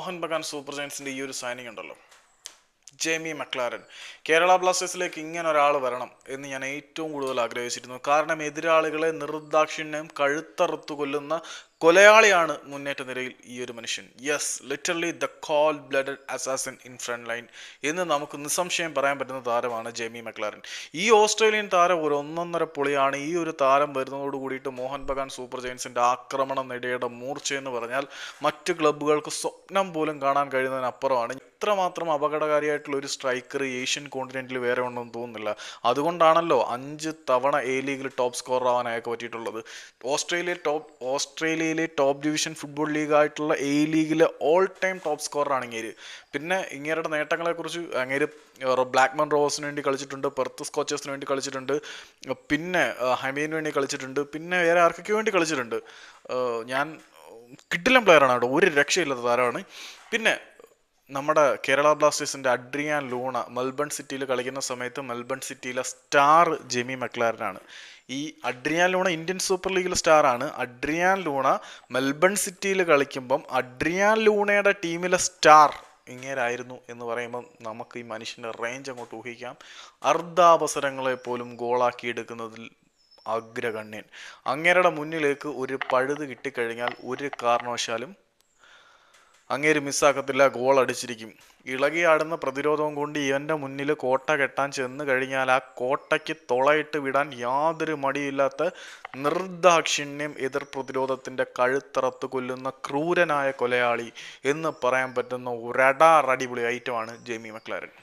Mohan Bagan super ജയൻസിന്റെ ഈ ഒരു signing ഉണ്ടല്ലോ, ജെയ്മി മക്ലാരൻ. കേരള ബ്ലാസ്റ്റേഴ്സിലേക്ക് ഇങ്ങനെ ഒരാൾ വരണം എന്ന് ഞാൻ ഏറ്റവും കൂടുതൽ ആഗ്രഹിച്ചിരുന്നു. കാരണം എതിരാളികളെ നിർദാക്ഷിണ്യം കഴുത്തറുത്തു കൊല്ലുന്ന കൊലയാളിയാണ് മുന്നേറ്റ നിരയിൽ ഈ ഒരു മനുഷ്യൻ. Yes, literally the cold blooded assassin in front line എന്ന് നമുക്ക് നിസ്സംശയം പറയാൻ പറ്റുന്ന താരമാണ് ജെയ്മി മക്ലാരൻ. ഈ ഓസ്ട്രേലിയൻ താരം ഒരു ഒന്നൊന്നര പൊളിയാണ്. ഈ ഒരു താരം വരുന്നതോട് കൂടിയിട്ട് മോഹൻ ബഗാൻ സൂപ്പർ ജയൻസിന്റെ ആക്രമണ നിരയുടെ മൂർച്ചയെന്ന് പറഞ്ഞാൽ മറ്റു ക്ലബ്ബുകൾക്ക് സ്വപ്നം പോലും കാണാൻ കഴിയുന്നതിനപ്പുറമാണ്. ഇത്രമാത്രം അപകടകാരിയായിട്ടുള്ള ഒരു സ്ട്രൈക്കർ ഏഷ്യൻ കോണ്ടിനെന്റിൽ വേറെ ഉണ്ടെന്ന് തോന്നുന്നില്ല. അതുകൊണ്ടാണല്ലോ 5 തവണ എ ലീഗിൽ ടോപ്പ് സ്കോറർ ആവാൻ അയാൾക്ക് പറ്റിയിട്ടുള്ളത്. ഓസ്ട്രേലിയയിലെ ടോപ്പ് ഡിവിഷൻ ഫുട്ബോൾ ലീഗായിട്ടുള്ള എ ലീഗിലെ ഓൾ ടൈം ടോപ്പ് സ്കോററാണ് ഇങ്ങേര്. പിന്നെ ഇങ്ങേരുടെ നേട്ടങ്ങളെക്കുറിച്ച് അങ്ങേര് ബ്ലാക്ക്മൺ റോവേഴ്സിന് വേണ്ടി കളിച്ചിട്ടുണ്ട്, പെർത്ത് സ്കോച്ചേഴ്സിന് വേണ്ടി കളിച്ചിട്ടുണ്ട്, പിന്നെ ഹമീന് വേണ്ടി കളിച്ചിട്ടുണ്ട്, പിന്നെ വേറെ ആർക്കൊക്കെ വേണ്ടി കളിച്ചിട്ടുണ്ട്. ഞാൻ കിടിലൻ പ്ലെയറാണ് കേട്ടോ, ഒരു രക്ഷയില്ലാത്ത താരമാണ്. പിന്നെ നമ്മുടെ കേരള ബ്ലാസ്റ്റേഴ്സിന്റെ അഡ്രിയാൻ ലൂണ മെൽബൺ സിറ്റിയിൽ കളിക്കുന്ന സമയത്ത് മെൽബൺ സിറ്റിയിലെ സ്റ്റാർ ജെമി മക്ലാരനാണ്. ഈ അഡ്രിയാൻ ലൂണ ഇന്ത്യൻ സൂപ്പർ ലീഗിലെ സ്റ്റാറാണ്. അഡ്രിയാൻ ലൂണ മെൽബൺ സിറ്റിയിൽ കളിക്കുമ്പം അഡ്രിയാൻ ലൂണയുടെ ടീമിലെ സ്റ്റാർ ഇങ്ങേരായിരുന്നു എന്ന് പറയുമ്പം നമുക്ക് ഈ മനുഷ്യൻ്റെ റേഞ്ച് അങ്ങോട്ട് ഊഹിക്കാം. അർദ്ധാവസരങ്ങളെ പോലും ഗോളാക്കിയെടുക്കുന്നതിൽ അഗ്രഗണ്യൻ. അങ്ങേരുടെ മുന്നിലേക്ക് ഒരു പഴുത് കിട്ടിക്കഴിഞ്ഞാൽ ഒരു കാരണവശാലും അങ്ങേര് മിസ്സാക്കത്തില്ല, ഗോൾ അടിച്ചിരിക്കും. ഇളകിയാടുന്ന പ്രതിരോധവും കൊണ്ട് ഇവൻ്റെ മുന്നിൽ കോട്ട കെട്ടാൻ ചെന്ന് കഴിഞ്ഞാൽ ആ കോട്ടയ്ക്ക് തുളയിട്ട് വിടാൻ യാതൊരു മടിയില്ലാത്ത നിർദാക്ഷിണ്യം എതിർ പ്രതിരോധത്തിൻ്റെ കഴുത്തറത്ത് കൊല്ലുന്ന ക്രൂരനായ കൊലയാളി എന്ന് പറയാൻ പറ്റുന്ന ഒരടാറടിപൊളി ഐറ്റമാണ് ജെയ്മി മക്ലാരൻ.